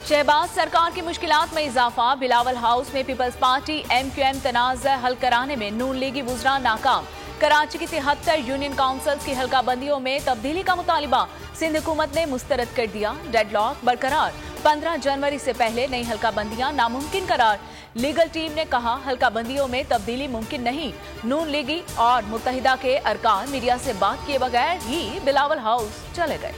शहबाज सरकार की मुश्किलात में इजाफा। बिलावल हाउस में पीपल्स पार्टी MQM तनाज़ा हल कराने में नून लीगी वुज़रा नाकाम। कराची की 73 यूनियन काउंसिल्स की हल्का बंदियों में तब्दीली का मुतालिबा सिंध हुकूमत ने मुस्तरद कर दिया। डेडलॉक बरकरार। 15 जनवरी से पहले नई हल्का बंदियां नामुमकिन करार। लीगल टीम ने कहा हल्का बंदियों में तब्दीली मुमकिन नहीं। नून लीगी और मुत्तहिदा के अरकान मीडिया से बात किए बगैर ही बिलावल हाउस चले गए।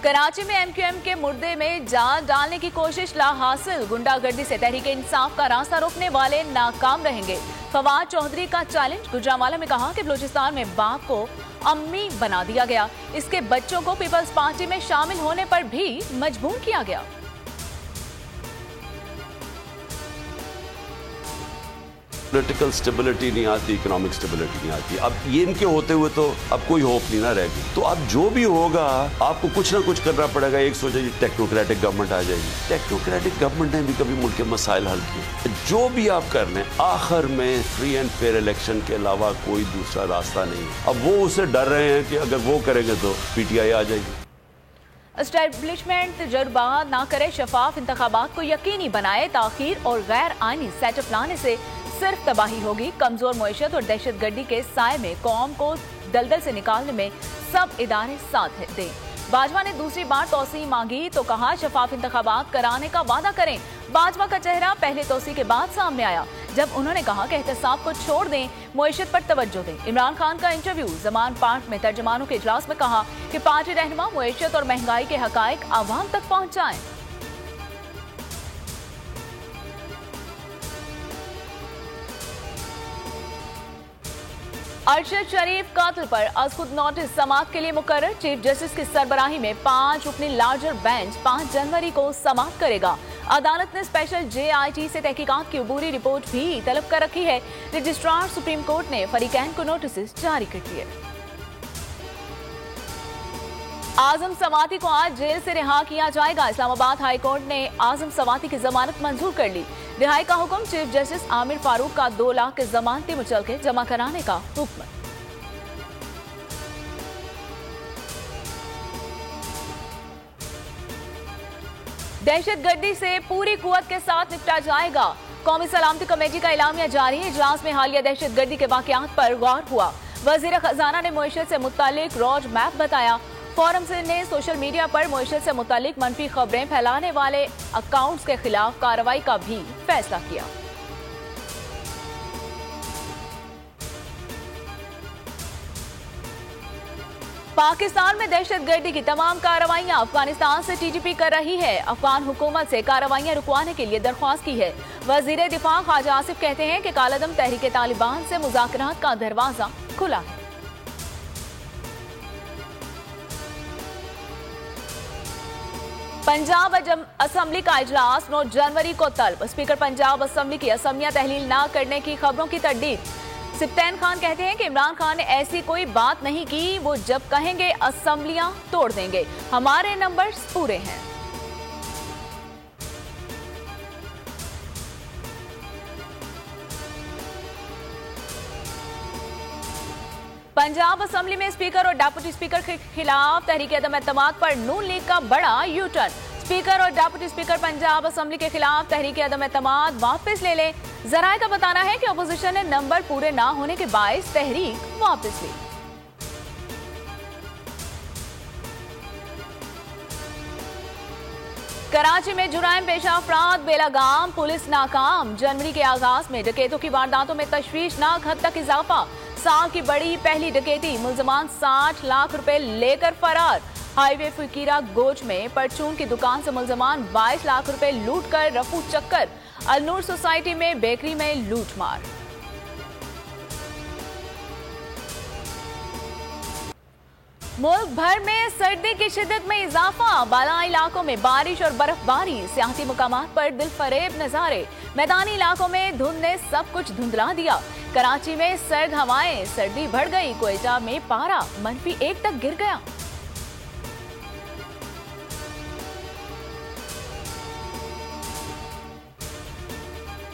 कराची में MQM के मुर्दे में जान डालने की कोशिश ला हासिल। गुंडागर्दी से तहरीक इंसाफ का रास्ता रोकने वाले नाकाम रहेंगे। फवाद चौधरी का चैलेंज। गुजरांवाला में कहा कि बलूचिस्तान में बाप को अम्मी बना दिया गया। इसके बच्चों को पीपल्स पार्टी में शामिल होने पर भी मजबूर किया गया। पॉलिटिकल स्टेबिलिटी नहीं आती, इकोनॉमिक स्टेबिलिटी नहीं आती। अब ये इनके होते हुए तो अब कोई होप नहीं ना रहेगी। तो अब जो भी होगा आपको कुछ ना कुछ करना पड़ेगा। एक सोचा जी टेक्नोक्रेटिक गवर्नमेंट आ जाएगी। टेक्नोक्रेटिक गवर्नमेंट ने भी कभी मुल्क के मसाइल हल किए। जो भी आप कर लें आखिर में फ्री एंड फेयर इलेक्शन के अलावा कोई दूसरा रास्ता नहीं है। अब वो उससे डर रहे हैं कि अगर वो करेंगे तो PTI आ जाएगी। एस्टेब्लिशमेंट तजुर्बा ना करे, शफाफ इंतखाबात को यकीनी बनाए। ताखीर और गैर आईनी सेटअप लाने से सिर्फ तबाही होगी। कमजोर मईशत और दहशतगर्दी के साए में कौम को दलदल से निकालने में सब इदारे साथ दें। बाजवा ने दूसरी बार तोसी मांगी तो कहा शफाफ इंतखाबात कराने का वादा करें। बाजवा का चेहरा पहले तोसी के बाद सामने आया जब उन्होंने कहा कि एहतसाब को छोड़ दें, मईशत पर तवज्जो दें। इमरान खान का इंटरव्यू। ज़मान पार्क में तर्जमानों के इजलास में कहा कि पार्टी रहनुमा मईशत और महंगाई के हकायक आवाम तक पहुंचाएं। अरशद शरीफ कातिल पर आज खुद नोटिस समाअत के लिए मुकर्रर। चीफ जस्टिस की सरबराही में 5 रुकनी लार्जर बेंच 5 जनवरी को समाअत करेगा। अदालत ने स्पेशल JIT से तहकीकात की अबूरी रिपोर्ट भी तलब कर रखी है। रजिस्ट्रार सुप्रीम कोर्ट ने फरीकैन को नोटिस जारी कर दिए। आजम सवाती को आज जेल से रिहा किया जाएगा। इस्लामाबाद हाई कोर्ट ने आजम सवाती की जमानत मंजूर कर ली। रिहाई का हुक्म। चीफ जस्टिस आमिर फारूक का 2 लाख के जमानती मुचलके जमा कराने का हुक्म। दहशतगर्दी से पूरी कुव्वत के साथ निपटा जाएगा। कौमी सलामती कमेटी का इलामिया जारी है। इजलास में हालिया दहशतगर्दी के वाकयात पर गौर हुआ। वजीर खजाना ने मईशत से मुतालिक रोड मैप बताया। फोरम ने सोशल मीडिया पर मईशत से मुतालिक मनफी खबरें फैलाने वाले अकाउंट्स के खिलाफ कार्रवाई का भी फैसला किया। पाकिस्तान में दहशतगर्दी की तमाम कार्रवाइयां अफगानिस्तान से TTP कर रही है। अफगान हुकूमत से कार्रवाइयां रुकवाने के लिए दरख्वास्त की है। वजीर दिफा ख्वाजा आसिफ कहते हैं कि कालादम तहरीक तालिबान से मुज़ाकरात का दरवाजा खुला है। पंजाब असम्बली का इजलास 9 जनवरी को तलब। स्पीकर पंजाब असम्बली की असमिया तहलील न करने की खबरों की तरदीद। सिप्तैन खान कहते हैं कि इमरान खान ने ऐसी कोई बात नहीं की। वो जब कहेंगे असम्बलियां तोड़ देंगे। हमारे नंबर्स पूरे हैं। पंजाब असम्बली में स्पीकर और डेप्यूटी स्पीकर के खिलाफ तहरीक अदम एतमाद पर नून लीग का बड़ा U-टर्न। स्पीकर और डेप्यूटी स्पीकर पंजाब असम्बली के खिलाफ तहरीक अदम एतमाद वापस ले लें। जराये का बताना है कि अपोजिशन ने नंबर पूरे ना होने के बायस तहरीक वापस ली। कराची में जुराइम पेशा अफराद बेलगाम। पुलिस नाकाम। जनवरी के आगाज में डकैतों की वारदातों में तशवीशनाक हद तक इजाफा। साल की बड़ी पहली डकैती। मुलजमान 60 लाख रुपए लेकर फरार। हाईवे फकीरा गोच में परचून की दुकान से मुलजमान 22 लाख रुपए लूट कर रफू चक्कर। अलनूर सोसाइटी में बेकरी में लूटमार। मुल्क भर में सर्दी की शिद्दत में इजाफा। बालाई इलाकों में बारिश और बर्फबारी। सियासी मुकामात पर दिलफरेब नजारे। मैदानी इलाकों में धुंध ने सब कुछ धुंधला दिया। कराची में सर्द हवाएं। सर्दी बढ़ गई। क्वेटा में पारा -1 तक गिर गया।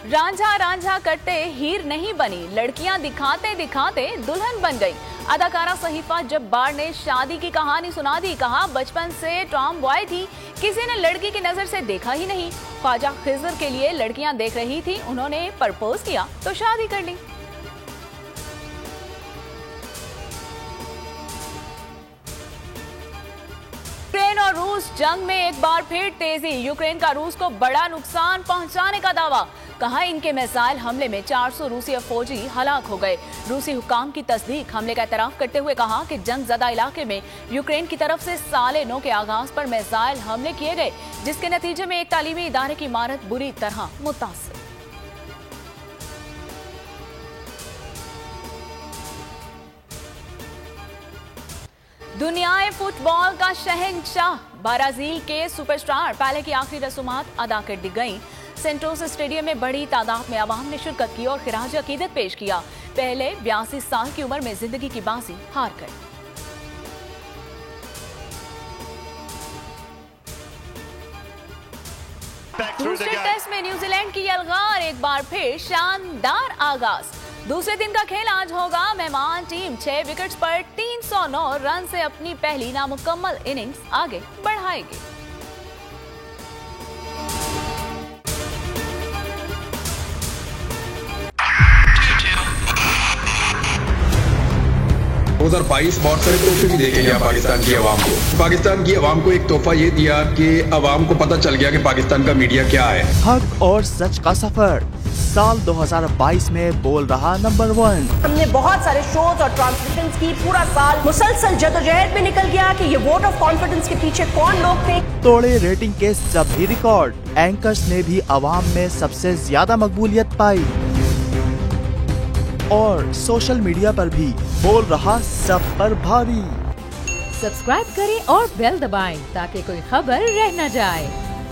रांझा रांझा करते हीर नहीं बनी। लड़कियां दिखाते दिखाते दुल्हन बन गई। अदाकारा सहीफा जब्बार ने शादी की कहानी सुना दी। कहा बचपन से टॉम बॉय थी, किसी ने लड़की की नजर से देखा ही नहीं। ख्वाजा खिजर के लिए लड़कियां देख रही थी, उन्होंने प्रपोज किया तो शादी कर ली। यूक्रेन और रूस जंग में एक बार फिर तेजी। यूक्रेन का रूस को बड़ा नुकसान पहुंचाने का दावा। कहा इनके मिसाइल हमले में 400 रूसी फौजी हलाक हो गए। रूसी हुकाम की तस्दीक। हमले का एतराफ करते हुए कहा कि जंग ज़दा इलाके में यूक्रेन की तरफ से साल 9 के आगाज पर मिसाइल हमले किए गए, जिसके नतीजे में एक तालीमी इदारे की इमारत बुरी तरह मुतासिर। दुनियाए फुटबॉल का शहंशाह ब्राजील के सुपरस्टार पेले की आखिरी रसूमात अदा कर दी गईं। सेंटोस स्टेडियम में बड़ी तादाद में आवाम ने शिरकत की और खिराज अकीदत पेश किया। पहले 82 साल की उम्र में जिंदगी की बाजी हार गए। दूसरे टेस्ट में न्यूजीलैंड की यलगार, एक बार फिर शानदार आगाज। दूसरे दिन का खेल आज होगा। मेहमान टीम 6 विकेट्स पर 309 रन से अपनी पहली नामुकम्मल इनिंग्स आगे बढ़ाएगी। उधर 22 बहुत सारे तोहफे भी देके गया पाकिस्तान की आवाम को। पाकिस्तान की आवाम को एक तोहफा ये दिया कि आवाम को पता चल गया कि पाकिस्तान का मीडिया क्या है। हक और सच का सफर साल 2022 में बोल रहा नंबर 1। हमने बहुत सारे शोज और ट्रांसमिशंस की, पूरा साल मुसलसल जदोजहद में निकल गया कि ये वोट ऑफ कॉन्फिडेंस के पीछे कौन लोग थे। तोड़े रेटिंग के सभी रिकॉर्ड। एंकर्स ने भी आवाम में सबसे ज्यादा मकबूलियत पाई और सोशल मीडिया पर भी बोल रहा सब पर भारी। सब्सक्राइब करें और बेल दबाएं ताकि कोई खबर रह न जाए।